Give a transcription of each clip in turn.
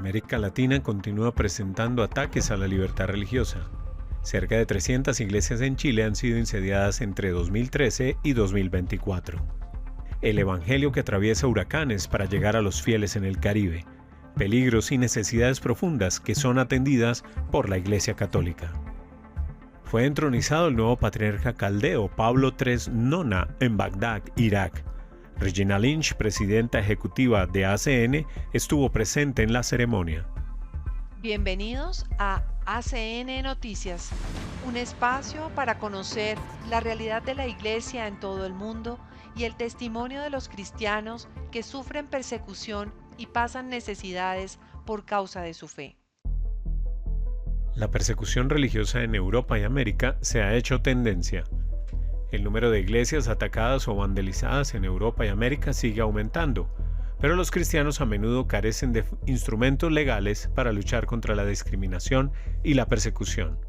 América Latina continúa presentando ataques a la libertad religiosa. Cerca de 300 iglesias en Chile han sido incendiadas entre 2013 y 2024. El evangelio que atraviesa huracanes para llegar a los fieles en el Caribe. Peligros y necesidades profundas que son atendidas por la Iglesia Católica. Fue entronizado el nuevo patriarca caldeo Pablo III Nona en Bagdad, Irak. Regina Lynch, presidenta ejecutiva de ACN, estuvo presente en la ceremonia. Bienvenidos a ACN Noticias, un espacio para conocer la realidad de la Iglesia en todo el mundo y el testimonio de los cristianos que sufren persecución y pasan necesidades por causa de su fe. La persecución religiosa en Europa y América se ha hecho tendencia. El número de iglesias atacadas o vandalizadas en Europa y América sigue aumentando, pero los cristianos a menudo carecen de instrumentos legales para luchar contra la discriminación y la persecución.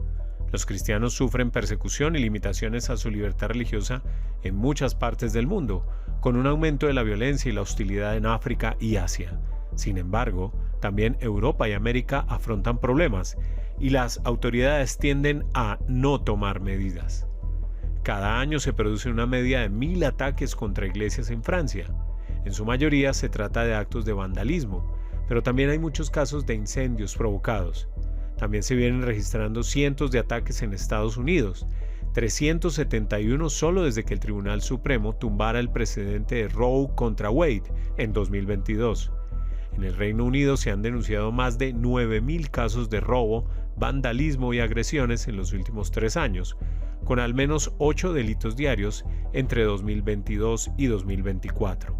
Los cristianos sufren persecución y limitaciones a su libertad religiosa en muchas partes del mundo, con un aumento de la violencia y la hostilidad en África y Asia. Sin embargo, también Europa y América afrontan problemas y las autoridades tienden a no tomar medidas. Cada año se produce una media de 1.000 ataques contra iglesias en Francia. En su mayoría se trata de actos de vandalismo, pero también hay muchos casos de incendios provocados. También se vienen registrando cientos de ataques en Estados Unidos, 371 solo desde que el Tribunal Supremo tumbara el precedente de Roe contra Wade en 2022. En el Reino Unido se han denunciado más de 9.000 casos de robo, vandalismo y agresiones en los últimos 3 años, con al menos 8 delitos diarios entre 2022 y 2024.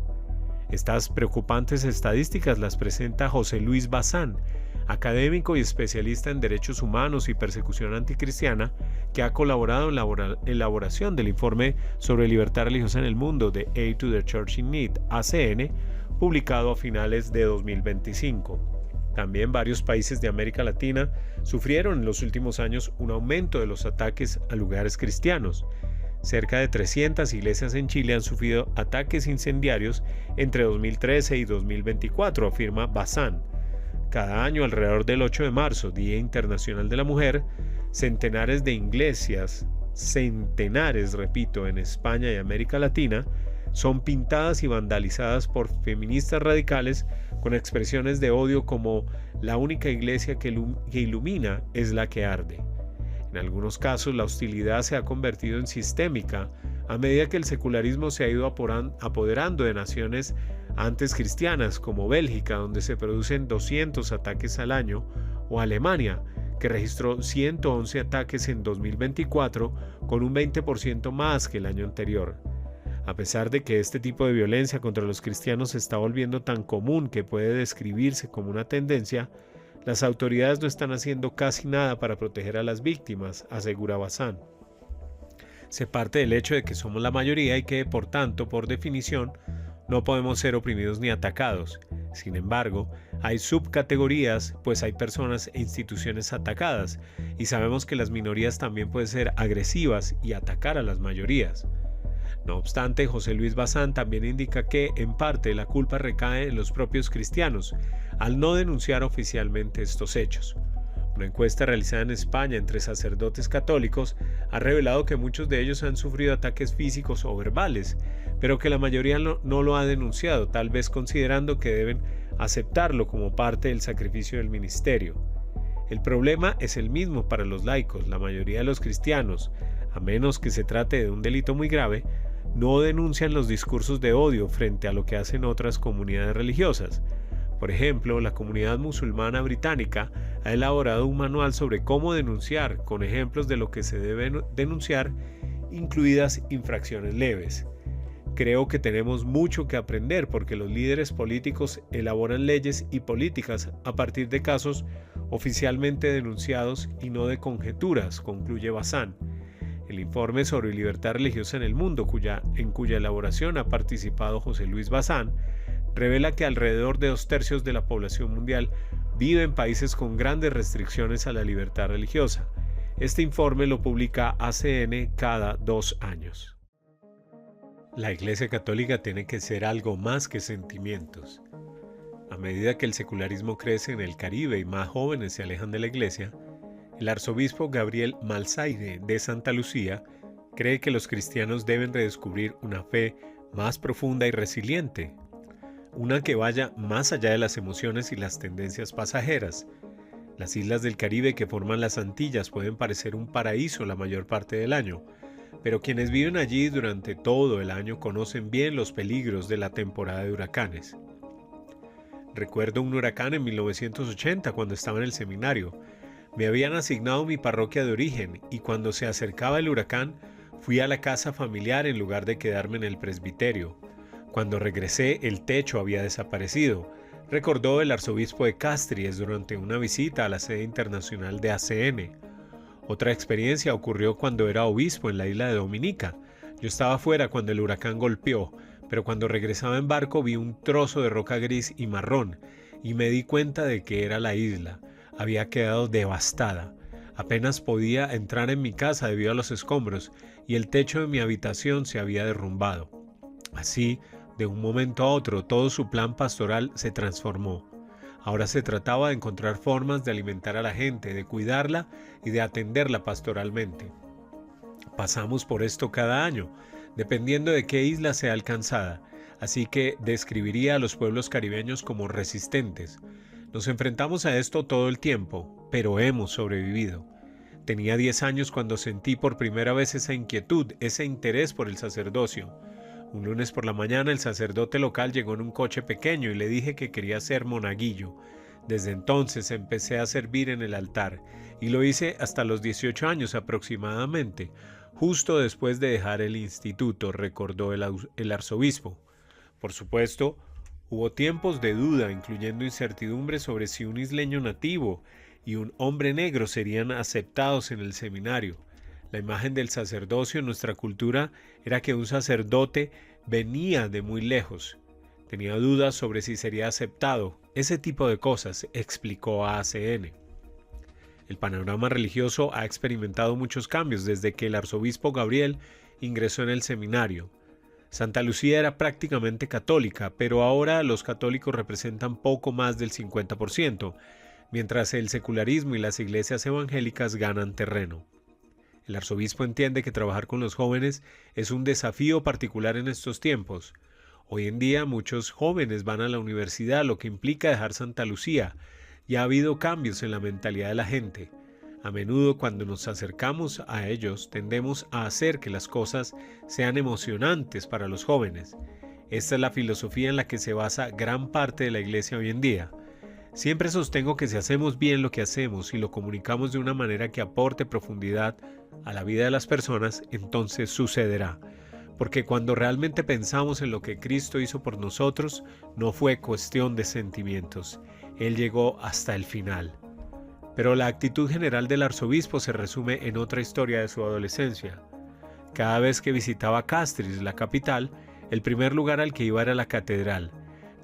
Estas preocupantes estadísticas las presenta José Luis Bazán, académico y especialista en derechos humanos y persecución anticristiana, que ha colaborado en la elaboración del informe sobre libertad religiosa en el mundo de Aid to the Church in Need, ACN, publicado a finales de 2025. También varios países de América Latina sufrieron en los últimos años un aumento de los ataques a lugares cristianos. Cerca de 300 iglesias en Chile han sufrido ataques incendiarios entre 2013 y 2024, afirma Bazán. Cada año, alrededor del 8 de marzo, Día Internacional de la Mujer, centenares de iglesias, en España y América Latina, son pintadas y vandalizadas por feministas radicales con expresiones de odio como «la única iglesia que ilumina es la que arde». En algunos casos, la hostilidad se ha convertido en sistémica a medida que el secularismo se ha ido apoderando de naciones antes cristianas como Bélgica, donde se producen 200 ataques al año, o Alemania, que registró 111 ataques en 2024, con un 20% más que el año anterior. A pesar de que este tipo de violencia contra los cristianos se está volviendo tan común que puede describirse como una tendencia, las autoridades no están haciendo casi nada para proteger a las víctimas, asegura Bazán. Se parte del hecho de que somos la mayoría y que, por tanto, por definición, no podemos ser oprimidos ni atacados. Sin embargo, hay subcategorías, pues hay personas e instituciones atacadas, y sabemos que las minorías también pueden ser agresivas y atacar a las mayorías. No obstante, José Luis Bazán también indica que, en parte, la culpa recae en los propios cristianos, al no denunciar oficialmente estos hechos. Una encuesta realizada en España entre sacerdotes católicos ha revelado que muchos de ellos han sufrido ataques físicos o verbales, pero que la mayoría no lo ha denunciado, tal vez considerando que deben aceptarlo como parte del sacrificio del ministerio. El problema es el mismo para los laicos. La mayoría de los cristianos, a menos que se trate de un delito muy grave, no denuncian los discursos de odio frente a lo que hacen otras comunidades religiosas. Por ejemplo, la comunidad musulmana británica ha elaborado un manual sobre cómo denunciar, con ejemplos de lo que se debe denunciar, incluidas infracciones leves. Creo que tenemos mucho que aprender porque los líderes políticos elaboran leyes y políticas a partir de casos oficialmente denunciados y no de conjeturas, concluye Bazán. El informe sobre libertad religiosa en el mundo, en cuya elaboración ha participado José Luis Bazán, revela que alrededor de 2/3 de la población mundial vive en países con grandes restricciones a la libertad religiosa. Este informe lo publica ACN cada 2 años. La Iglesia Católica tiene que ser algo más que sentimientos. A medida que el secularismo crece en el Caribe y más jóvenes se alejan de la iglesia, el arzobispo Gabriel Malsaide de Santa Lucía cree que los cristianos deben redescubrir una fe más profunda y resiliente, una que vaya más allá de las emociones y las tendencias pasajeras. Las islas del Caribe que forman las Antillas pueden parecer un paraíso la mayor parte del año, pero quienes viven allí durante todo el año conocen bien los peligros de la temporada de huracanes. Recuerdo un huracán en 1980 cuando estaba en el seminario. Me habían asignado mi parroquia de origen y cuando se acercaba el huracán fui a la casa familiar en lugar de quedarme en el presbiterio. Cuando regresé el techo había desaparecido, recordó el arzobispo de Castries durante una visita a la sede internacional de ACN. Otra experiencia ocurrió cuando era obispo en la isla de Dominica. Yo estaba afuera cuando el huracán golpeó, pero cuando regresaba en barco vi un trozo de roca gris y marrón y me di cuenta de que era la isla. Había quedado devastada. Apenas podía entrar en mi casa debido a los escombros y el techo de mi habitación se había derrumbado. Así, de un momento a otro, todo su plan pastoral se transformó. Ahora se trataba de encontrar formas de alimentar a la gente, de cuidarla y de atenderla pastoralmente. Pasamos por esto cada año, dependiendo de qué isla sea alcanzada, así que describiría a los pueblos caribeños como resistentes. Nos enfrentamos a esto todo el tiempo, pero hemos sobrevivido. Tenía 10 años cuando sentí por primera vez esa inquietud, ese interés por el sacerdocio. Un lunes por la mañana el sacerdote local llegó en un coche pequeño y le dije que quería ser monaguillo. Desde entonces empecé a servir en el altar y lo hice hasta los 18 años aproximadamente, justo después de dejar el instituto, recordó el arzobispo. Por supuesto, hubo tiempos de duda, incluyendo incertidumbre sobre si un isleño nativo y un hombre negro serían aceptados en el seminario. La imagen del sacerdocio en nuestra cultura era que un sacerdote venía de muy lejos. Tenía dudas sobre si sería aceptado. Ese tipo de cosas, explicó a ACN. El panorama religioso ha experimentado muchos cambios desde que el arzobispo Gabriel ingresó en el seminario. Santa Lucía era prácticamente católica, pero ahora los católicos representan poco más del 50%, mientras el secularismo y las iglesias evangélicas ganan terreno. El arzobispo entiende que trabajar con los jóvenes es un desafío particular en estos tiempos. Hoy en día muchos jóvenes van a la universidad, lo que implica dejar Santa Lucía, y ha habido cambios en la mentalidad de la gente. A menudo cuando nos acercamos a ellos tendemos a hacer que las cosas sean emocionantes para los jóvenes. Esta es la filosofía en la que se basa gran parte de la iglesia hoy en día. Siempre sostengo que si hacemos bien lo que hacemos y lo comunicamos de una manera que aporte profundidad a la vida de las personas, entonces sucederá. Porque cuando realmente pensamos en lo que Cristo hizo por nosotros, no fue cuestión de sentimientos. Él llegó hasta el final. Pero la actitud general del arzobispo se resume en otra historia de su adolescencia. Cada vez que visitaba Castries, la capital, el primer lugar al que iba era la catedral.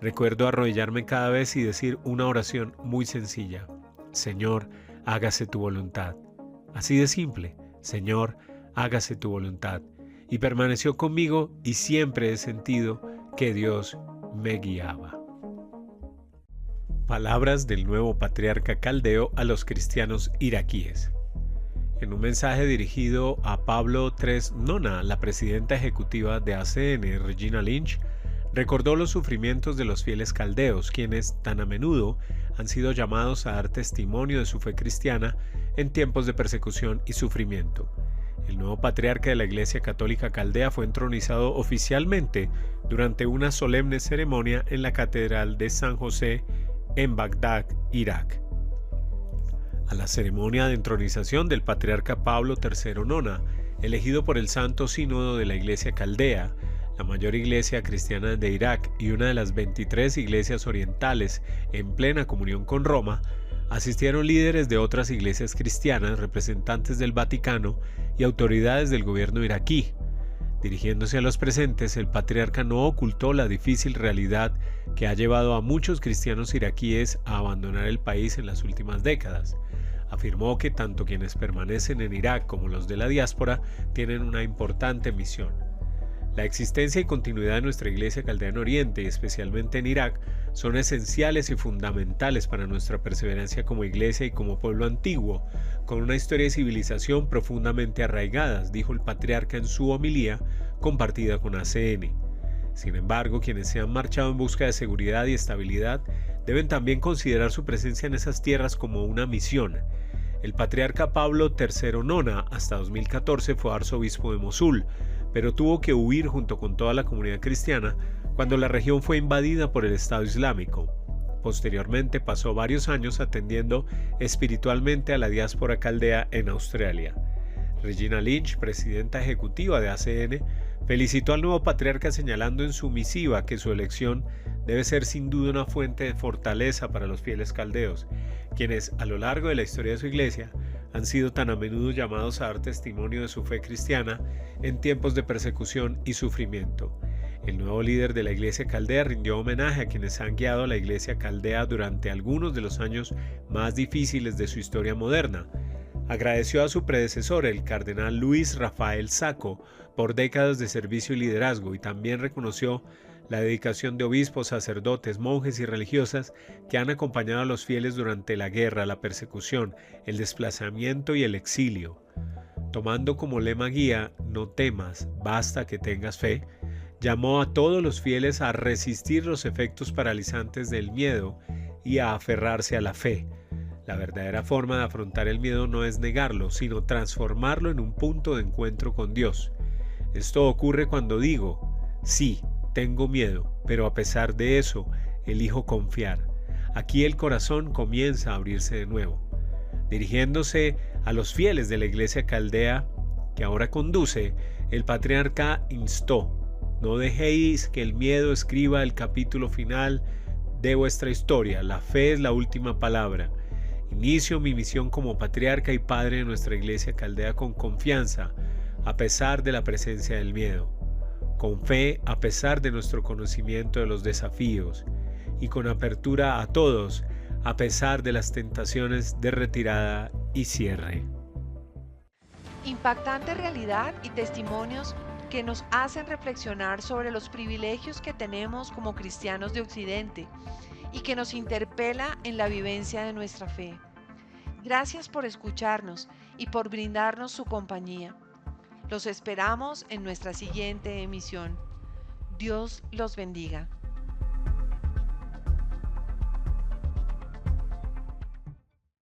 Recuerdo arrodillarme cada vez y decir una oración muy sencilla. Señor, hágase tu voluntad. Así de simple. Señor, hágase tu voluntad. Y permaneció conmigo y siempre he sentido que Dios me guiaba. Palabras del nuevo patriarca caldeo a los cristianos iraquíes. En un mensaje dirigido a Pablo III Nona, la presidenta ejecutiva de ACN, Regina Lynch, recordó los sufrimientos de los fieles caldeos, quienes tan a menudo han sido llamados a dar testimonio de su fe cristiana en tiempos de persecución y sufrimiento. El nuevo patriarca de la Iglesia Católica Caldea fue entronizado oficialmente durante una solemne ceremonia en la Catedral de San José en Bagdad, Irak. A la ceremonia de entronización del patriarca Pablo III Nona, elegido por el Santo Sínodo de la Iglesia Caldea, la mayor iglesia cristiana de Irak y una de las 23 iglesias orientales en plena comunión con Roma, asistieron líderes de otras iglesias cristianas, representantes del Vaticano y autoridades del gobierno iraquí. Dirigiéndose a los presentes, el patriarca no ocultó la difícil realidad que ha llevado a muchos cristianos iraquíes a abandonar el país en las últimas décadas. Afirmó que tanto quienes permanecen en Irak como los de la diáspora tienen una importante misión. La existencia y continuidad de nuestra Iglesia Caldea en Oriente, y especialmente en Irak, son esenciales y fundamentales para nuestra perseverancia como Iglesia y como pueblo antiguo, con una historia y civilización profundamente arraigadas, dijo el patriarca en su homilía compartida con ACN. Sin embargo, quienes se han marchado en busca de seguridad y estabilidad deben también considerar su presencia en esas tierras como una misión. El patriarca Pablo III Nona, hasta 2014, fue arzobispo de Mosul, pero tuvo que huir junto con toda la comunidad cristiana cuando la región fue invadida por el Estado Islámico. Posteriormente pasó varios años atendiendo espiritualmente a la diáspora caldea en Australia. Regina Lynch, presidenta ejecutiva de ACN, felicitó al nuevo patriarca señalando en su misiva que su elección debe ser sin duda una fuente de fortaleza para los fieles caldeos, quienes a lo largo de la historia de su iglesia han sido tan a menudo llamados a dar testimonio de su fe cristiana en tiempos de persecución y sufrimiento. El nuevo líder de la iglesia caldea rindió homenaje a quienes han guiado a la iglesia caldea durante algunos de los años más difíciles de su historia moderna. Agradeció a su predecesor, el cardenal Luis Rafael Sacco, por décadas de servicio y liderazgo, y también reconoció la dedicación de obispos, sacerdotes, monjes y religiosas que han acompañado a los fieles durante la guerra, la persecución, el desplazamiento y el exilio. Tomando como lema guía "No temas, basta que tengas fe", llamó a todos los fieles a resistir los efectos paralizantes del miedo y a aferrarse a la fe. La verdadera forma de afrontar el miedo no es negarlo, sino transformarlo en un punto de encuentro con Dios. Esto ocurre cuando digo: sí, tengo miedo, pero a pesar de eso, elijo confiar. Aquí el corazón comienza a abrirse de nuevo. Dirigiéndose a los fieles de la iglesia caldea que ahora conduce, el patriarca instó: no dejéis que el miedo escriba el capítulo final de vuestra historia. La fe es la última palabra. Inicio mi misión como patriarca y padre de nuestra iglesia caldea con confianza, a pesar de la presencia del miedo, con fe a pesar de nuestro conocimiento de los desafíos, y con apertura a todos, a pesar de las tentaciones de retirada y cierre. Impactante realidad y testimonios que nos hacen reflexionar sobre los privilegios que tenemos como cristianos de Occidente y que nos interpela en la vivencia de nuestra fe. Gracias por escucharnos y por brindarnos su compañía. Los esperamos en nuestra siguiente emisión. Dios los bendiga.